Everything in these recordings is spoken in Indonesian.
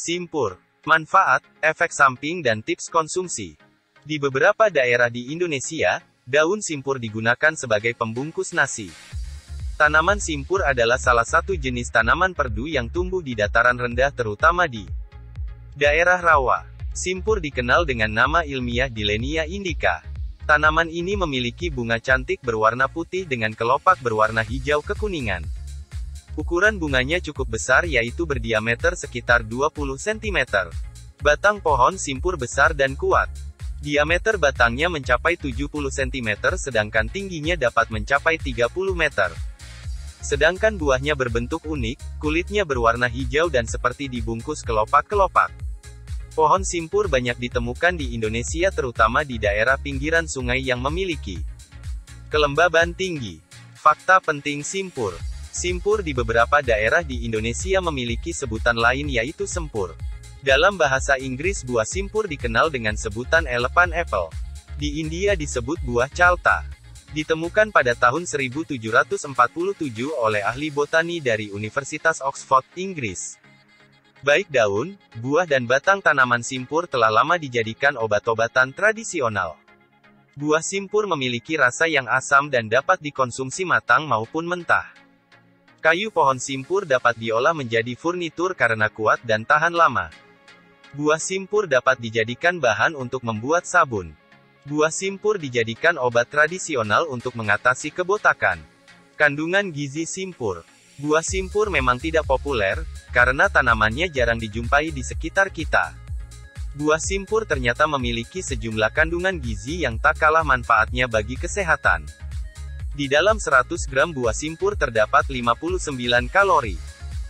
Simpur. Manfaat, efek samping dan tips konsumsi. Di beberapa daerah di Indonesia, daun simpur digunakan sebagai pembungkus nasi. Tanaman simpur adalah salah satu jenis tanaman perdu yang tumbuh di dataran rendah terutama di daerah rawa. Simpur dikenal dengan nama ilmiah Dilenia indica. Tanaman ini memiliki bunga cantik berwarna putih dengan kelopak berwarna hijau kekuningan. Ukuran bunganya cukup besar yaitu berdiameter sekitar 20 cm. Batang pohon simpur besar dan kuat. Diameter batangnya mencapai 70 cm sedangkan tingginya dapat mencapai 30 meter. Sedangkan buahnya berbentuk unik, kulitnya berwarna hijau dan seperti dibungkus kelopak-kelopak. Pohon simpur banyak ditemukan di Indonesia terutama di daerah pinggiran sungai yang memiliki kelembaban tinggi. Fakta penting simpur. Simpur di beberapa daerah di Indonesia memiliki sebutan lain yaitu sempur. Dalam bahasa Inggris buah simpur dikenal dengan sebutan elephant apple. Di India disebut buah chalta. Ditemukan pada tahun 1747 oleh ahli botani dari Universitas Oxford, Inggris. Baik daun, buah dan batang tanaman simpur telah lama dijadikan obat-obatan tradisional. Buah simpur memiliki rasa yang asam dan dapat dikonsumsi matang maupun mentah. Kayu pohon simpur dapat diolah menjadi furnitur karena kuat dan tahan lama. Buah simpur dapat dijadikan bahan untuk membuat sabun. Buah simpur dijadikan obat tradisional untuk mengatasi kebotakan. Kandungan gizi simpur. Buah simpur memang tidak populer, karena tanamannya jarang dijumpai di sekitar kita. Buah simpur ternyata memiliki sejumlah kandungan gizi yang tak kalah manfaatnya bagi kesehatan. Di dalam 100 gram buah simpur terdapat 59 kalori.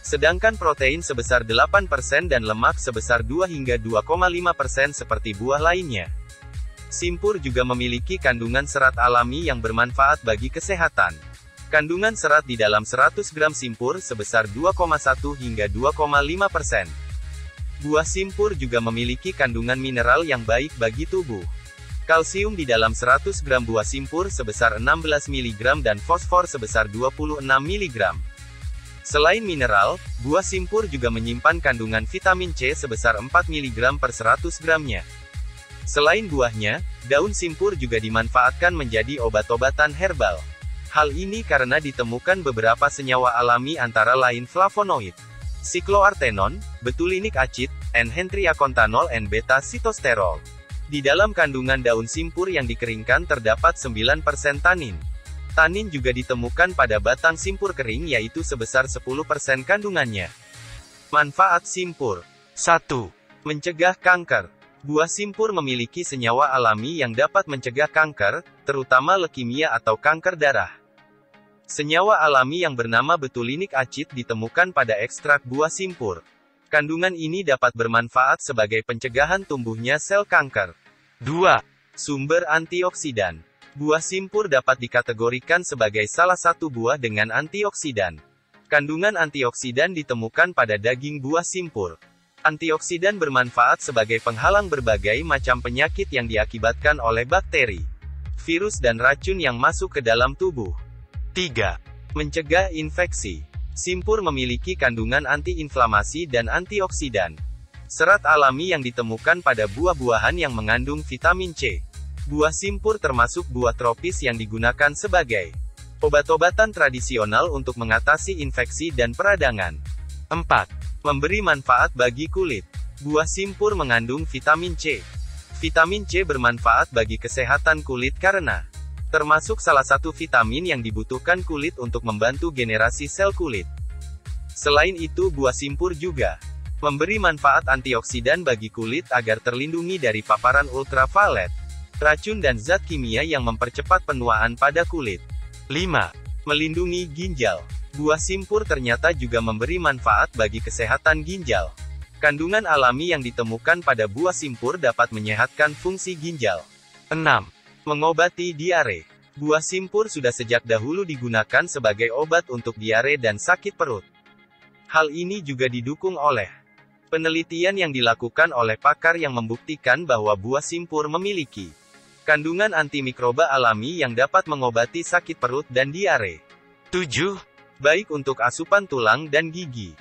Sedangkan protein sebesar 8% dan lemak sebesar 2 hingga 2,5% seperti buah lainnya. Simpur juga memiliki kandungan serat alami yang bermanfaat bagi kesehatan. Kandungan serat di dalam 100 gram simpur sebesar 2,1 hingga 2,5%. Buah simpur juga memiliki kandungan mineral yang baik bagi tubuh. Kalsium di dalam 100 gram buah simpur sebesar 16 mg dan fosfor sebesar 26 mg. Selain mineral, buah simpur juga menyimpan kandungan vitamin C sebesar 4 mg per 100 gramnya. Selain buahnya, daun simpur juga dimanfaatkan menjadi obat-obatan herbal. Hal ini karena ditemukan beberapa senyawa alami antara lain flavonoid, sikloartenon, betulinik acid, N-hentriacontanol and beta-sitosterol. Di dalam kandungan daun simpur yang dikeringkan terdapat 9% tanin. Tanin juga ditemukan pada batang simpur kering yaitu sebesar 10% kandungannya. Manfaat simpur. 1. Mencegah kanker. Buah simpur memiliki senyawa alami yang dapat mencegah kanker, terutama leukemia atau kanker darah. Senyawa alami yang bernama betulinik acid ditemukan pada ekstrak buah simpur. Kandungan ini dapat bermanfaat sebagai pencegahan tumbuhnya sel kanker. 2. Sumber antioksidan. Buah simpur dapat dikategorikan sebagai salah satu buah dengan antioksidan. Kandungan antioksidan ditemukan pada daging buah simpur. Antioksidan bermanfaat sebagai penghalang berbagai macam penyakit yang diakibatkan oleh bakteri, virus dan racun yang masuk ke dalam tubuh. 3. Mencegah infeksi. Simpur memiliki kandungan antiinflamasi dan antioksidan. Serat alami yang ditemukan pada buah-buahan yang mengandung vitamin C. Buah simpur termasuk buah tropis yang digunakan sebagai obat-obatan tradisional untuk mengatasi infeksi dan peradangan. 4. Memberi manfaat bagi kulit. Buah simpur mengandung vitamin C. Vitamin C bermanfaat bagi kesehatan kulit karena termasuk salah satu vitamin yang dibutuhkan kulit untuk membantu generasi sel kulit. Selain itu buah simpur juga memberi manfaat antioksidan bagi kulit agar terlindungi dari paparan ultraviolet, racun dan zat kimia yang mempercepat penuaan pada kulit. 5. Melindungi ginjal. Buah simpur ternyata juga memberi manfaat bagi kesehatan ginjal. Kandungan alami yang ditemukan pada buah simpur dapat menyehatkan fungsi ginjal. 6. Mengobati diare. Buah simpur sudah sejak dahulu digunakan sebagai obat untuk diare dan sakit perut. Hal ini juga didukung oleh penelitian yang dilakukan oleh pakar yang membuktikan bahwa buah simpur memiliki kandungan antimikroba alami yang dapat mengobati sakit perut dan diare. 7. Baik untuk asupan tulang dan gigi.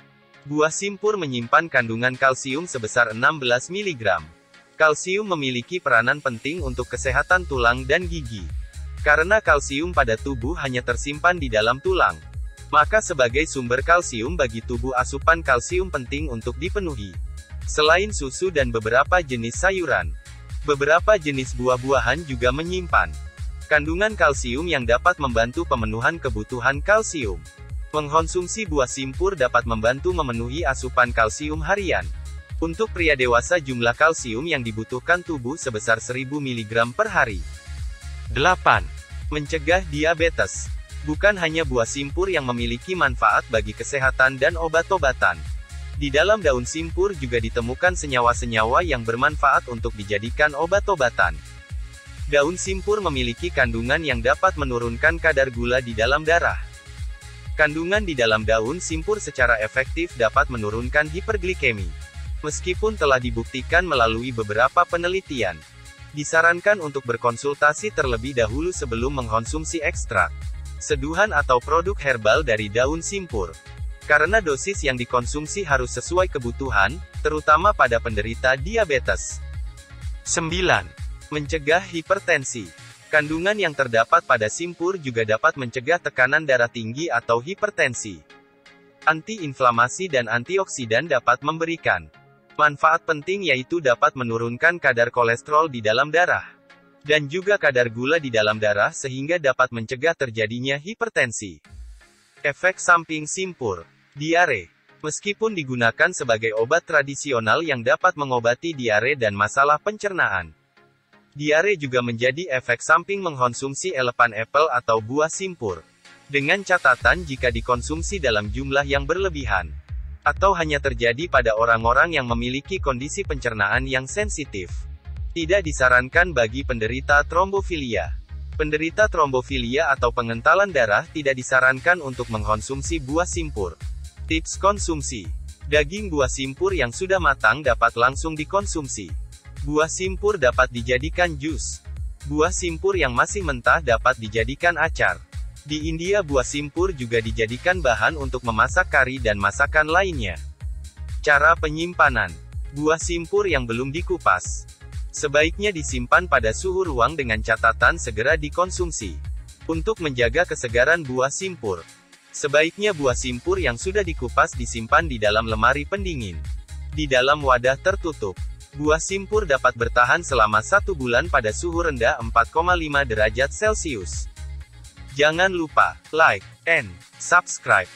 Buah simpur menyimpan kandungan kalsium sebesar 16 mg. Kalsium memiliki peranan penting untuk kesehatan tulang dan gigi. Karena kalsium pada tubuh hanya tersimpan di dalam tulang, maka sebagai sumber kalsium bagi tubuh asupan kalsium penting untuk dipenuhi. Selain susu dan beberapa jenis sayuran, beberapa jenis buah-buahan juga menyimpan kandungan kalsium yang dapat membantu pemenuhan kebutuhan kalsium. Mengkonsumsi buah simpur dapat membantu memenuhi asupan kalsium harian. Untuk pria dewasa jumlah kalsium yang dibutuhkan tubuh sebesar 1000 mg per hari. 8. Mencegah diabetes. Bukan hanya buah simpur yang memiliki manfaat bagi kesehatan dan obat-obatan. Di dalam daun simpur juga ditemukan senyawa-senyawa yang bermanfaat untuk dijadikan obat-obatan. Daun simpur memiliki kandungan yang dapat menurunkan kadar gula di dalam darah. Kandungan di dalam daun simpur secara efektif dapat menurunkan hiperglikemi. Meskipun telah dibuktikan melalui beberapa penelitian, disarankan untuk berkonsultasi terlebih dahulu sebelum mengkonsumsi ekstrak, seduhan atau produk herbal dari daun simpur. Karena dosis yang dikonsumsi harus sesuai kebutuhan, terutama pada penderita diabetes. 9. Mencegah hipertensi. Kandungan yang terdapat pada simpur juga dapat mencegah tekanan darah tinggi atau hipertensi. Antiinflamasi dan antioksidan dapat memberikan manfaat penting, yaitu dapat menurunkan kadar kolesterol di dalam darah, dan juga kadar gula di dalam darah sehingga dapat mencegah terjadinya hipertensi. Efek samping simpur. Diare. Meskipun digunakan sebagai obat tradisional yang dapat mengobati diare dan masalah pencernaan, diare juga menjadi efek samping mengkonsumsi elephant apple atau buah simpur. Dengan catatan jika dikonsumsi dalam jumlah yang berlebihan, atau hanya terjadi pada orang-orang yang memiliki kondisi pencernaan yang sensitif. Tidak disarankan bagi penderita trombofilia. Penderita trombofilia atau pengentalan darah tidak disarankan untuk mengkonsumsi buah simpur. Tips konsumsi. Daging buah simpur yang sudah matang dapat langsung dikonsumsi. Buah simpur dapat dijadikan jus. Buah simpur yang masih mentah dapat dijadikan acar. Di India buah simpur juga dijadikan bahan untuk memasak kari dan masakan lainnya. Cara penyimpanan. Buah simpur yang belum dikupas sebaiknya disimpan pada suhu ruang dengan catatan segera dikonsumsi. Untuk menjaga kesegaran buah simpur, sebaiknya buah simpur yang sudah dikupas disimpan di dalam lemari pendingin, di dalam wadah tertutup. Buah simpur dapat bertahan selama 1 bulan pada suhu rendah 4,5 derajat Celcius. Jangan lupa like and subscribe.